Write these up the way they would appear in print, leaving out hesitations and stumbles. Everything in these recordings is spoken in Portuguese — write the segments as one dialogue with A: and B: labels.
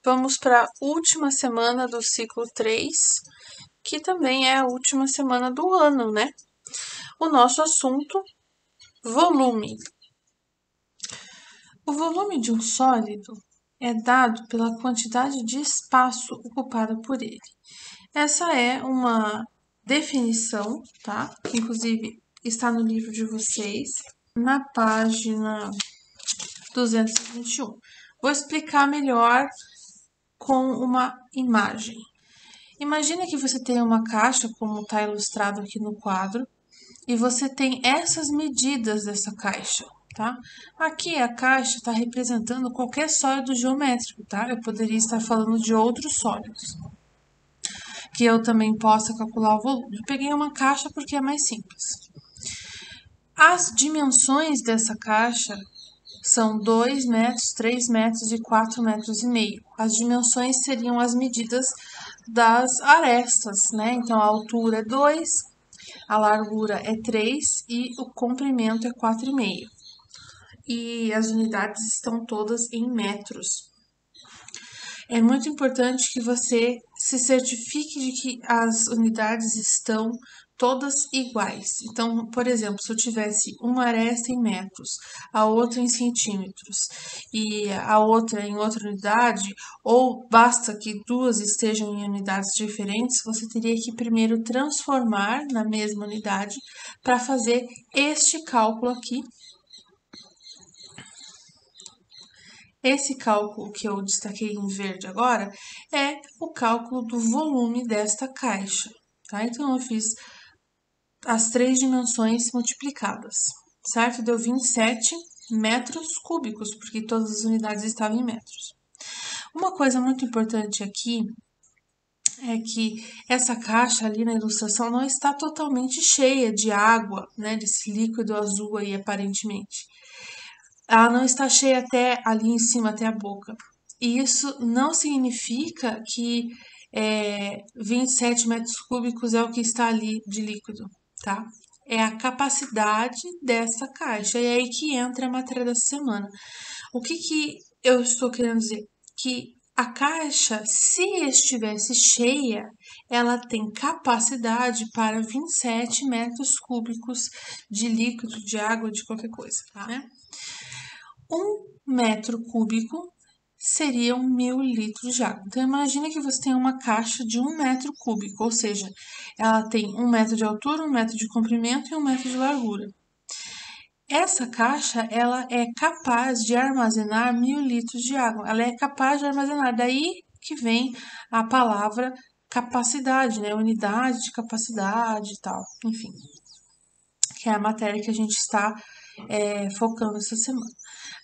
A: vamos para a última semana do ciclo 3, que também é a última semana do ano, né? O nosso assunto, volume. O volume de um sólido é dado pela quantidade de espaço ocupado por ele. Essa é uma definição, tá? Inclusive está no livro de vocês, na página 221. Vou explicar melhor com uma imagem. Imagina que você tem uma caixa, como está ilustrado aqui no quadro, e você tem essas medidas dessa caixa, tá? Aqui a caixa está representando qualquer sólido geométrico, tá? Eu poderia estar falando de outros sólidos, que eu também possa calcular o volume. Eu peguei uma caixa porque é mais simples. As dimensões dessa caixa são 2 metros, 3 metros e 4 metros e meio. As dimensões seriam as medidas das arestas, né? Então, a altura é 2, a largura é 3 e o comprimento é 4,5. E as unidades estão todas em metros. É muito importante que você se certifique de que as unidades estão todas iguais. Então, por exemplo, se eu tivesse uma aresta em metros, a outra em centímetros e a outra em outra unidade, ou basta que duas estejam em unidades diferentes, você teria que primeiro transformar na mesma unidade para fazer este cálculo aqui. Esse cálculo que eu destaquei em verde agora é o cálculo do volume desta caixa, tá? Então, eu fiz as 3 dimensões multiplicadas, certo? Deu 27 metros cúbicos, porque todas as unidades estavam em metros. Uma coisa muito importante aqui é que essa caixa ali na ilustração não está totalmente cheia de água, né? Desse líquido azul aí, aparentemente. Ela não está cheia até ali em cima, até a boca. E isso não significa que 27 metros cúbicos é o que está ali de líquido, tá? É a capacidade dessa caixa. E é aí que entra a matéria dessa semana. O que eu estou querendo dizer? Que a caixa, se estivesse cheia, ela tem capacidade para 27 metros cúbicos de líquido, de água, de qualquer coisa, tá? Né? 1 metro cúbico seriam 1.000 litros de água. Então, imagina que você tem uma caixa de 1 metro cúbico, ou seja, ela tem 1 metro de altura, 1 metro de comprimento e 1 metro de largura. Essa caixa, ela é capaz de armazenar 1.000 litros de água. Ela é capaz de armazenar. Daí que vem a palavra capacidade, né? Unidade de capacidade e tal. Enfim, que é a matéria que a gente está focando essa semana.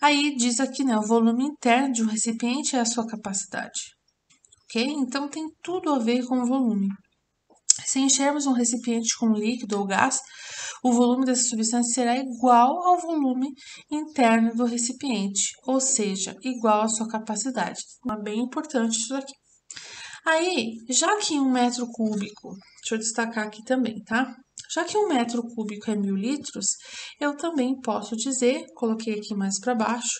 A: Aí diz aqui, né, o volume interno de um recipiente é a sua capacidade, ok? Então tem tudo a ver com o volume. Se enchermos um recipiente com líquido ou gás, o volume dessa substância será igual ao volume interno do recipiente, ou seja, igual à sua capacidade. É bem importante isso aqui. Aí, já que 1 metro cúbico, deixa eu destacar aqui também, tá? Já que 1 metro cúbico é 1.000 litros, eu também posso dizer, coloquei aqui mais para baixo,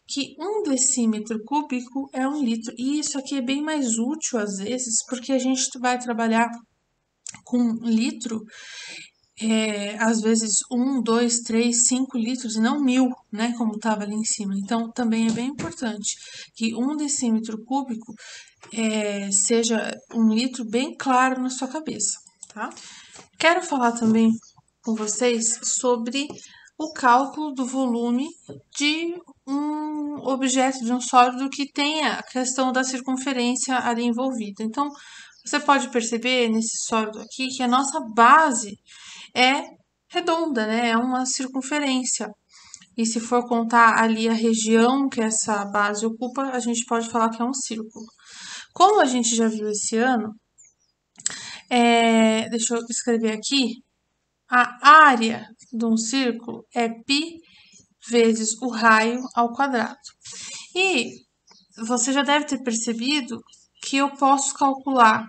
A: que 1 decímetro cúbico é 1 litro. E isso aqui é bem mais útil às vezes, porque a gente vai trabalhar com litro, às vezes 1, 2, 3, 5 litros, e não 1.000, né, como estava ali em cima. Então, também é bem importante que 1 decímetro cúbico seja 1 litro bem claro na sua cabeça, tá? Quero falar também com vocês sobre o cálculo do volume de um objeto, de um sólido que tenha a questão da circunferência ali envolvida. Então, você pode perceber nesse sólido aqui que a nossa base é redonda, né? É uma circunferência. E se for contar ali a região que essa base ocupa, a gente pode falar que é um círculo. Como a gente já viu esse ano, deixa eu escrever aqui, a área de um círculo é π vezes o raio ao quadrado. E você já deve ter percebido que eu posso calcular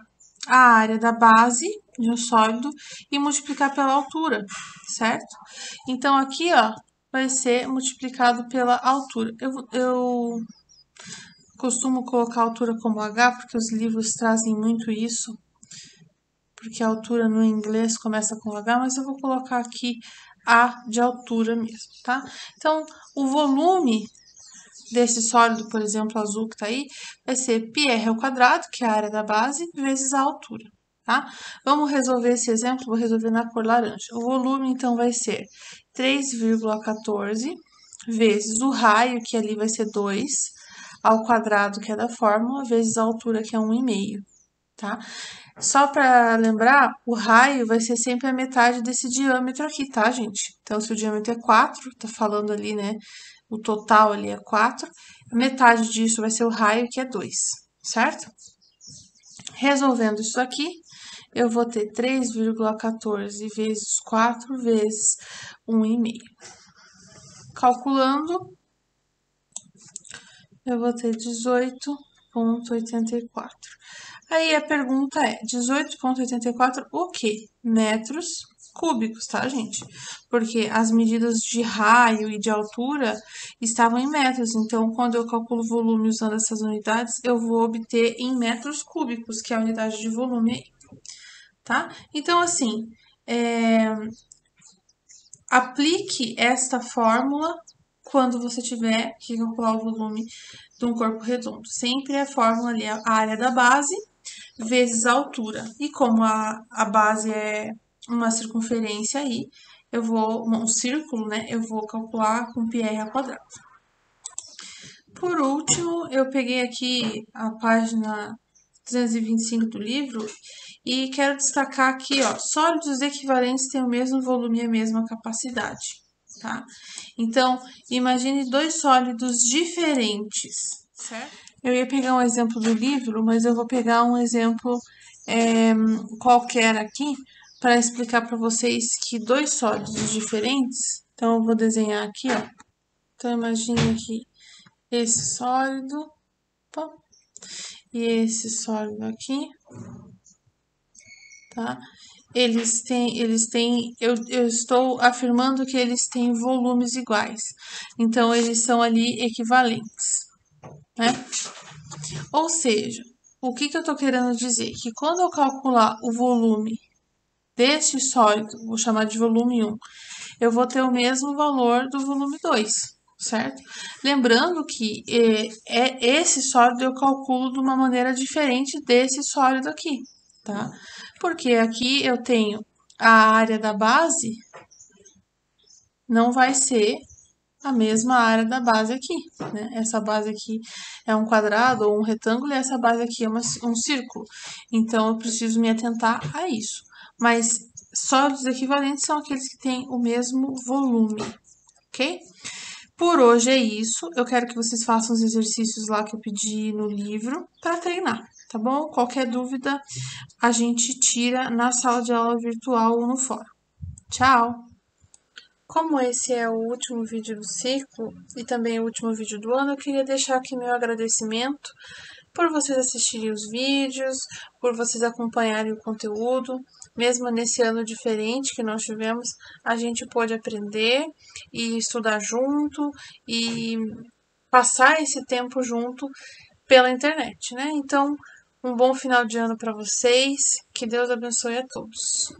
A: a área da base de um sólido e multiplicar pela altura, certo? Então, aqui, ó, vai ser multiplicado pela altura. Eu costumo colocar a altura como H, porque os livros trazem muito isso, porque a altura no inglês começa com H, mas eu vou colocar aqui A de altura mesmo, tá? Então, o volume desse sólido, por exemplo, azul que tá aí, vai ser πr ao quadrado, que é a área da base, vezes a altura, tá? Vamos resolver esse exemplo, vou resolver na cor laranja. O volume, então, vai ser 3,14 vezes o raio, que ali vai ser 2, ao quadrado, que é da fórmula, vezes a altura, que é 1,5, tá? Só para lembrar, o raio vai ser sempre a metade desse diâmetro aqui, tá, gente? Então, se o diâmetro é 4, tá falando ali, né? O total ali é 4, a metade disso vai ser o raio, que é 2, certo? Resolvendo isso aqui, eu vou ter 3,14 vezes 4 vezes 1,5. Calculando, eu vou ter 18,84. Aí a pergunta é, 18,84 o quê? Metros cúbicos, tá, gente? Porque as medidas de raio e de altura estavam em metros, então quando eu calculo o volume usando essas unidades, eu vou obter em metros cúbicos, que é a unidade de volume aí, tá? Então, assim, aplique esta fórmula quando você tiver que calcular o volume de um corpo redondo. Sempre a fórmula ali, a área da base vezes a altura. E como a base é uma circunferência aí, eu vou, um círculo, né? Eu vou calcular com πr ao quadrado. Por último, eu peguei aqui a página 325 do livro e quero destacar aqui, ó, sólidos equivalentes têm o mesmo volume e a mesma capacidade, tá? Então, imagine dois sólidos diferentes, certo? Eu ia pegar um exemplo do livro, mas eu vou pegar um exemplo qualquer aqui para explicar para vocês que dois sólidos diferentes. Então, eu vou desenhar aqui, ó. Então, imagine aqui esse sólido, opa, e esse sólido aqui, tá? Eles têm, eu estou afirmando que eles têm volumes iguais. Então, eles são ali equivalentes, né? Ou seja, o que eu estou querendo dizer? Que quando eu calcular o volume deste sólido, vou chamar de volume 1, eu vou ter o mesmo valor do volume 2, certo? Lembrando que esse sólido eu calculo de uma maneira diferente desse sólido aqui, tá? Porque aqui eu tenho a área da base, não vai ser a mesma área da base aqui, né? Essa base aqui é um quadrado ou um retângulo e essa base aqui é um círculo. Então, eu preciso me atentar a isso. Mas sólidos equivalentes são aqueles que têm o mesmo volume, ok? Por hoje é isso. Eu quero que vocês façam os exercícios lá que eu pedi no livro para treinar, tá bom? Qualquer dúvida, a gente tira na sala de aula virtual ou no fórum. Tchau! Como esse é o último vídeo do ciclo e também o último vídeo do ano, eu queria deixar aqui meu agradecimento por vocês assistirem os vídeos, por vocês acompanharem o conteúdo. Mesmo nesse ano diferente que nós tivemos, a gente pôde aprender e estudar junto e passar esse tempo junto pela internet, né? Então, um bom final de ano para vocês, que Deus abençoe a todos.